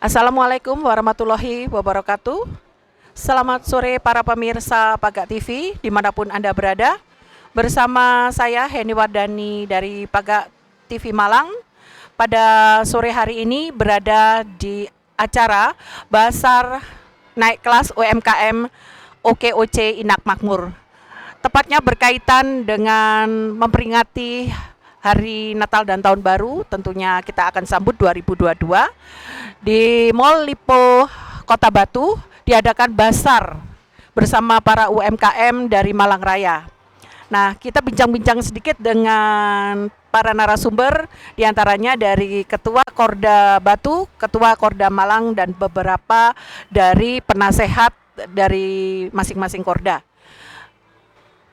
Assalamualaikum warahmatullahi wabarakatuh. Selamat sore para pemirsa Pagak TV dimanapun Anda berada. Bersama saya Heni Wardani dari Pagak TV Malang. Pada sore hari ini berada di acara Basar Naik Kelas UMKM OKOC Inak Makmur. Tepatnya berkaitan dengan memperingati Hari Natal dan Tahun Baru, tentunya kita akan sambut 2022. Di Mall Lipo Kota Batu diadakan basar bersama para UMKM dari Malang Raya. Nah, kita bincang-bincang sedikit dengan para narasumber, diantaranya dari Ketua Korda Batu, Ketua Korda Malang, dan beberapa dari penasehat dari masing-masing Korda.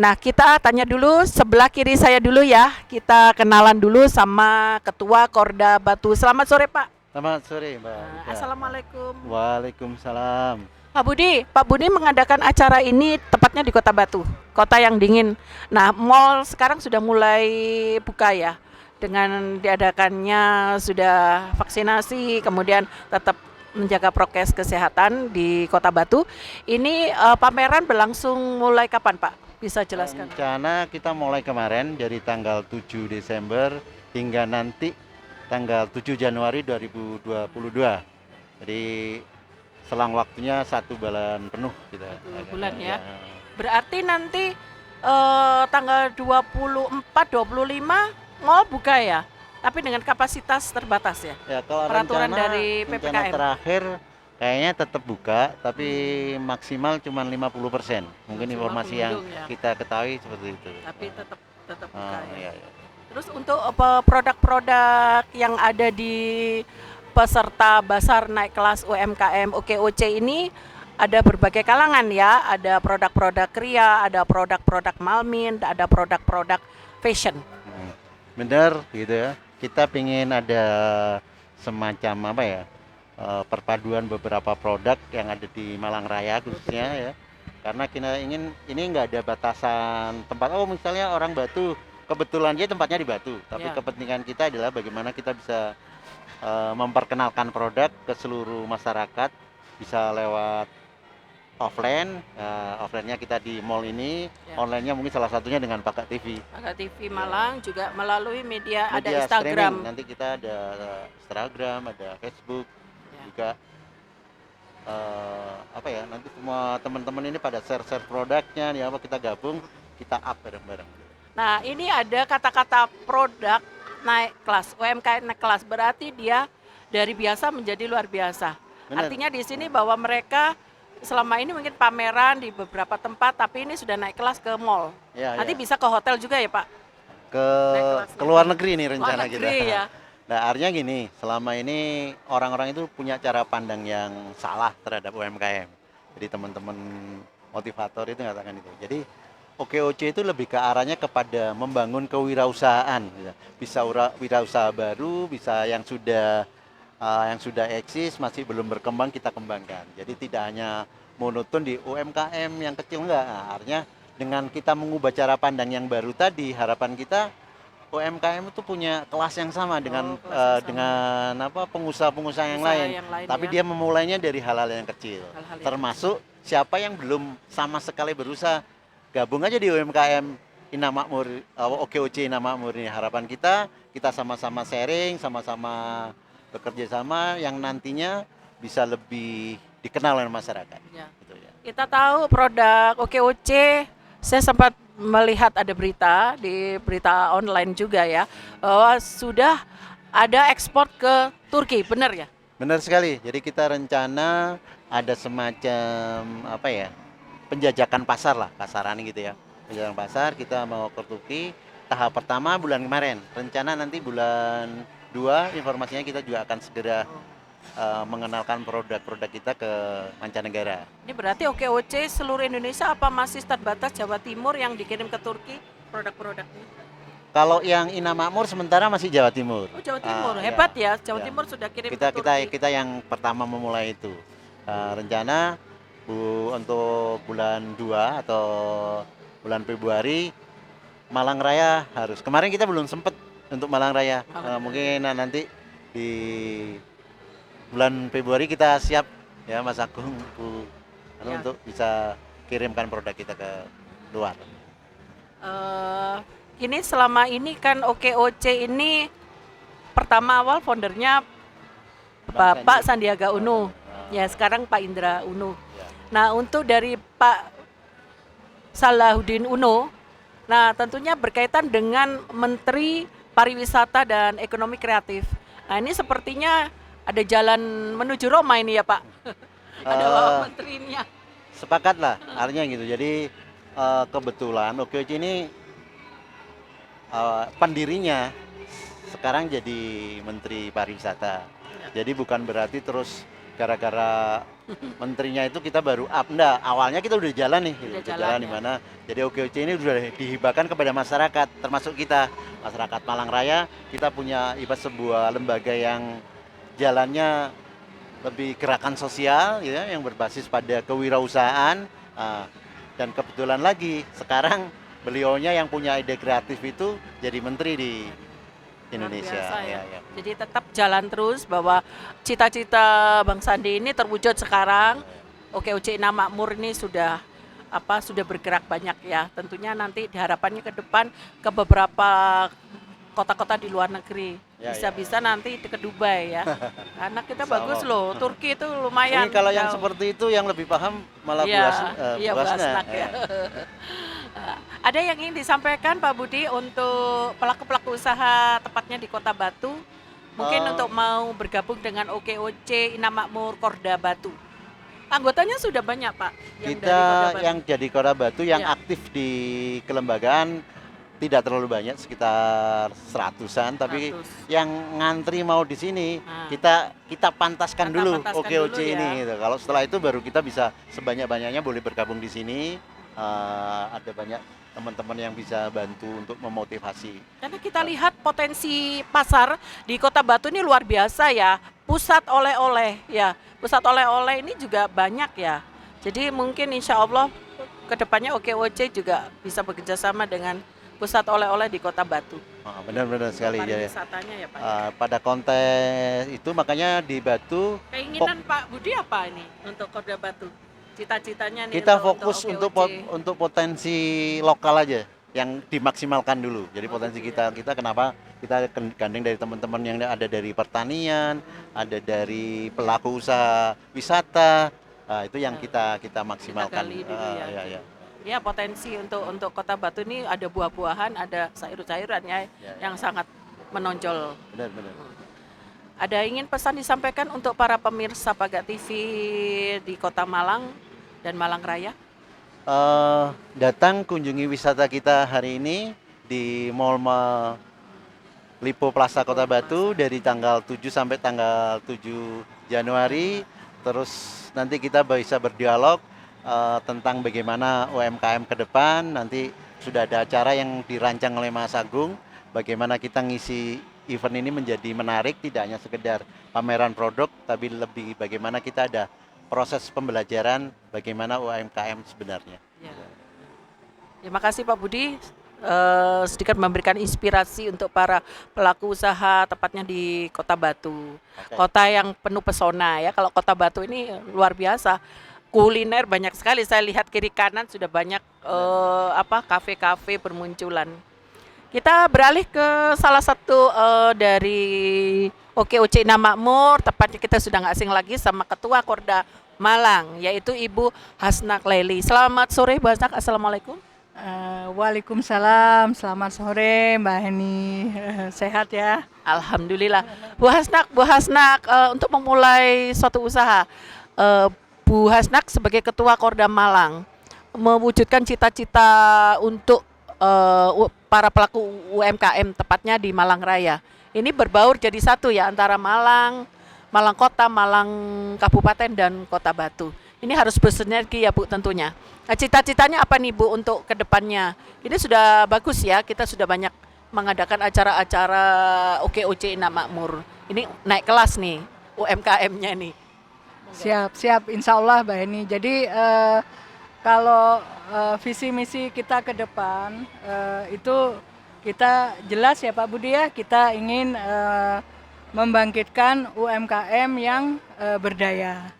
Nah, kita tanya dulu, sebelah kiri saya dulu ya. Kita kenalan dulu sama Ketua Korda Batu. Selamat sore, Pak. Selamat sore, Mbak Ida. Assalamualaikum. Waalaikumsalam. Pak Budi mengadakan acara ini tepatnya di Kota Batu, kota yang dingin. Nah, mall sekarang sudah mulai buka ya, dengan diadakannya sudah vaksinasi, kemudian tetap menjaga prokes kesehatan di Kota Batu. Ini pameran berlangsung mulai kapan, Pak? Bisa jelaskan? Rencana kita mulai kemarin dari tanggal 7 Desember hingga nanti tanggal 7 Januari 2022. Jadi selang waktunya 1 bulan penuh kita. 1 bulan ya. Berarti nanti tanggal 24, 25 mall buka ya? Tapi dengan kapasitas terbatas ya? Ya, kalau Peraturan rencana, dari rencana PPKM. terakhir kayaknya tetap buka, tapi maksimal cuma 50%. Mungkin Maksimal informasi yang pengunjung ya. kita ketahui seperti itu. Tapi tetap buka ya. Iya, iya. Terus untuk produk-produk yang ada di peserta Basar Naik Kelas UMKM OKOC ini ada berbagai kalangan ya, ada produk-produk kria, ada produk-produk malmin, ada produk-produk fashion. Bener gitu ya. Kita pingin ada semacam apa ya, perpaduan beberapa produk yang ada di Malang Raya khususnya ya. Karena kita ingin ini nggak ada batasan tempat. Oh, misalnya orang Batu, kebetulan dia tempatnya di Batu, tapi Ya. kepentingan kita adalah bagaimana kita bisa memperkenalkan produk ke seluruh masyarakat, bisa lewat offline. Offline-nya kita di mall ini, Ya. online-nya mungkin salah satunya dengan Pakak TV. Ada TV Malang juga melalui media, ada Media Instagram. streaming, nanti kita ada Instagram, ada Facebook Ya. juga. Apa ya, nanti semua teman-teman ini pada share-share produknya nih, apa kita gabung, kita up bareng-bareng. Nah, ini ada kata-kata produk naik kelas, UMKM naik kelas, berarti dia dari biasa menjadi luar biasa. Benar. Artinya di sini bahwa mereka selama ini mungkin pameran di beberapa tempat, tapi ini sudah naik kelas ke mall. Ya, Nanti ya. bisa ke hotel juga ya, Pak? Ke Naik kelasnya. ke luar negeri nih rencana Luar negeri kita. ya. Nah, artinya gini, selama ini orang-orang itu punya cara pandang yang salah terhadap UMKM. Jadi teman-teman motivator itu mengatakan itu. Jadi OKOC itu lebih ke arahnya kepada membangun kewirausahaan, gitu. Bisa wirausaha baru, bisa yang sudah eksis masih belum berkembang kita kembangkan. Jadi tidak hanya monoton di UMKM yang kecil, enggak. Nah, artinya dengan kita mengubah cara pandang yang baru tadi, harapan kita UMKM itu punya kelas yang sama dengan kelas yang sama. dengan apa pengusaha-pengusaha yang Usaha lain. yang lain Tapi ya. dia memulainya dari hal-hal yang kecil. Hal-hal yang Termasuk siapa yang belum sama sekali berusaha, gabung aja di UMKM Inak Makmur, OKOC Inak Makmur ini. Harapan kita sama-sama sharing, sama-sama bekerja sama yang nantinya bisa lebih dikenal oleh masyarakat. Ya. Gitu ya. Kita tahu produk OKOC, saya sempat melihat ada berita di berita online juga ya, bahwa sudah ada ekspor ke Turki, benar ya? Benar sekali. Jadi kita rencana ada semacam apa ya, penjajakan pasar lah, kasarannya gitu ya. Penjajakan pasar kita mau ke Turki. Tahap pertama bulan kemarin. Rencana nanti bulan 2 informasinya kita juga akan segera mengenalkan produk-produk kita ke mancanegara. Ini berarti OKOC seluruh Indonesia apa masih terbatas Jawa Timur yang dikirim ke Turki produk-produknya? Kalau yang Inak Makmur sementara masih Jawa Timur. Oh, Jawa Timur, Ya. hebat ya. Jawa Ya. Timur sudah kirim Kita ke kita Turki. kita yang pertama memulai itu. Rencana untuk bulan 2 atau bulan Februari Malang Raya harus. Kemarin kita belum sempat untuk Malang Raya. Malang Raya. Mungkin nanti di bulan Februari kita siap ya Mas Agung Bu, Ya. untuk bisa kirimkan produk kita ke luar. Eh, ini selama ini kan OKOC ini pertama awal foundernya Bang Bapak Sandi. Sandiaga Uno. Ah, Ya, sekarang Pak Indra Uno. ya. Nah, untuk dari Pak Salahuddin Uno, nah tentunya berkaitan dengan Menteri Pariwisata dan Ekonomi Kreatif. Nah, ini sepertinya ada jalan menuju Roma ini ya Pak. Ada Bapak Eh, Menterinya. Sepakat lah artinya gitu. Jadi kebetulan OKOC ini pendirinya sekarang jadi Menteri Pariwisata. Jadi bukan berarti terus gara-gara menterinya itu kita baru up. Enggak, awalnya kita udah jalan nih, Udah udah jalan jalan di ya. mana. Jadi OKOC ini sudah dihibahkan kepada masyarakat, termasuk kita, masyarakat Malang Raya. Kita punya sebuah lembaga yang jalannya lebih gerakan sosial ya, yang berbasis pada kewirausahaan. Ah, dan kebetulan lagi sekarang beliaunya yang punya ide kreatif itu jadi menteri di Luar Indonesia. biasa ya. Ya, ya. Jadi tetap jalan terus bahwa cita-cita Bang Sandi ini terwujud sekarang. OKOC Ina Makmur ini sudah bergerak banyak ya. Tentunya nanti diharapannya ke depan ke beberapa kota-kota di luar negeri. Ya, Bisa-bisa nanti ke Dubai ya. Karena kita Insya bagus Allah. loh. Turki itu lumayan. Ini kalau yang jauh. seperti itu yang lebih paham malah Iya, iya Bu Bu Hasna, Hasnak ya. Ada yang ingin disampaikan Pak Budi untuk pelaku-pelaku usaha tepatnya di Kota Batu? Mungkin Eh, untuk mau bergabung dengan OKOC Ina Makmur Korda Batu. Anggotanya sudah banyak Pak yang dari Kita Korda Batu. yang jadi Kota Batu yang Ya. aktif di kelembagaan tidak terlalu banyak, sekitar seratusan, tapi 100. yang ngantri mau di sini Nah. kita pantaskan Kita dulu pantaskan OKOC dulu ya. ini gitu. Kalau setelah itu baru kita bisa sebanyak-banyaknya boleh bergabung di sini. Ada banyak teman-teman yang bisa bantu untuk memotivasi. Karena kita lihat potensi pasar di Kota Batu ini luar biasa ya. Pusat oleh-oleh ya. Pusat oleh-oleh ini juga banyak ya. Jadi mungkin insya Allah kedepannya OKOC juga bisa bekerja sama dengan pusat oleh-oleh di Kota Batu. Benar-benar sekali ya. Pariwisatanya ya Pak. Pada kontes itu makanya di Batu Keinginan Pak Budi apa ini untuk Kota Batu? Cita-citanya nih kita untuk fokus OKOC. untuk potensi lokal aja yang dimaksimalkan dulu. Jadi Oh, potensi gitu kita kenapa kita gandeng dari teman-teman yang ada dari pertanian, ada dari pelaku usaha wisata. Itu yang kita maksimalkan. gali dulu ya. Ya, ya. Ya potensi untuk Kota Batu ini ada buah-buahan, ada sayur-sayuran ya, Ya, yang sangat menonjol. Benar-benar. Ada ingin pesan disampaikan untuk para pemirsa Paga TV di Kota Malang dan Malang Raya? Datang kunjungi wisata kita hari ini di Mall Lipo Plaza Kota Batu dari tanggal 7 sampai tanggal 7 Januari. Terus nanti kita bisa berdialog tentang bagaimana UMKM ke depan. Nanti sudah ada acara yang dirancang oleh Mas Agung, bagaimana kita ngisi event ini menjadi menarik, tidak hanya sekedar pameran produk, tapi lebih bagaimana kita ada proses pembelajaran bagaimana UMKM sebenarnya. Ya. Terima kasih Pak Budi. Sedikit memberikan inspirasi untuk para pelaku usaha tepatnya di Kota Batu. Oke. Kota yang penuh pesona ya. Kalau Kota Batu ini luar biasa. Kuliner banyak sekali. Saya lihat kiri kanan sudah banyak kafe-kafe bermunculan. Kita beralih ke salah satu dari OKOC Ina Makmur, tepatnya kita sudah nggak asing lagi sama Ketua Korda Malang, yaitu Ibu Hasnak Leli. Selamat sore Bu Hasnak, Assalamualaikum. Waalaikumsalam, selamat sore Mbak Heni, sehat ya? Alhamdulillah. Bu Hasnak untuk memulai suatu usaha, Bu Hasnak sebagai Ketua Korda Malang mewujudkan cita-cita untuk para pelaku UMKM tepatnya di Malang Raya. Ini berbaur jadi satu ya antara Malang Kota, Malang Kabupaten dan Kota Batu. Ini harus bersinergi ya Bu tentunya. Nah, cita-citanya apa nih Bu untuk kedepannya? Ini sudah bagus ya, kita sudah banyak mengadakan acara-acara OKOC Ina Makmur. Ini naik kelas nih UMKM-nya nih. Siap, insya Allah Mbak Heni. Jadi kalau visi misi kita ke depan itu kita jelas ya Pak Budi ya, kita ingin membangkitkan UMKM yang berdaya.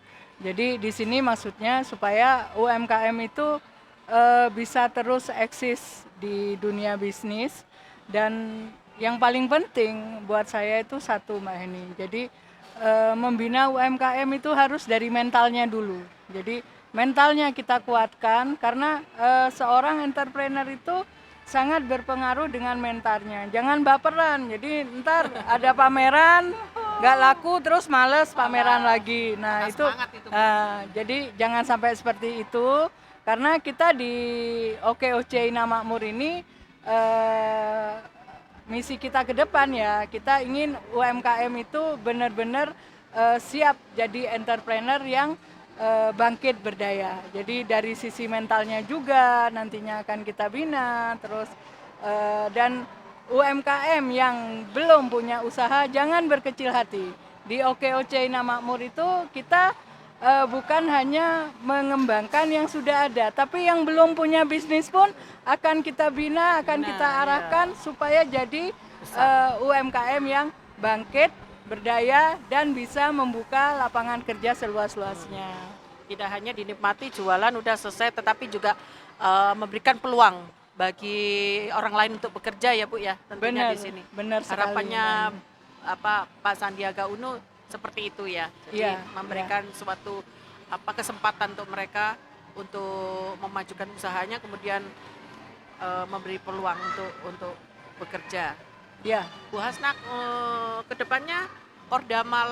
Jadi di sini maksudnya supaya UMKM itu bisa terus eksis di dunia bisnis, dan yang paling penting buat saya itu satu, Mbak Heni. Jadi membina UMKM itu harus dari mentalnya dulu. Jadi mentalnya kita kuatkan, karena seorang entrepreneur itu sangat berpengaruh dengan mentalnya. Jangan baperan. Jadi ntar ada pameran nggak laku terus males pameran lagi. Nah itu, jadi jangan sampai seperti itu, karena kita di OKOC Ina Makmur ini misi kita ke depan ya, kita ingin UMKM itu benar-benar siap jadi entrepreneur yang bangkit berdaya. Jadi dari sisi mentalnya juga nantinya akan kita bina, terus dan UMKM yang belum punya usaha jangan berkecil hati. Di OKOC Ina Makmur itu kita bukan hanya mengembangkan yang sudah ada, tapi yang belum punya bisnis pun akan kita bina, akan kita arahkan supaya jadi UMKM yang bangkit, berdaya, dan bisa membuka lapangan kerja seluas-luasnya. Tidak hanya dinikmati jualan udah selesai, tetapi juga memberikan peluang bagi orang lain untuk bekerja ya Bu ya, tentunya Benar, di sini. benar sekali. Harapannya Pak Sandiaga Uno seperti itu ya. Jadi Iya, memberikan suatu kesempatan untuk mereka untuk memajukan usahanya, kemudian memberi peluang untuk bekerja. Ya. Bu Hasna, kedepannya Porda Malang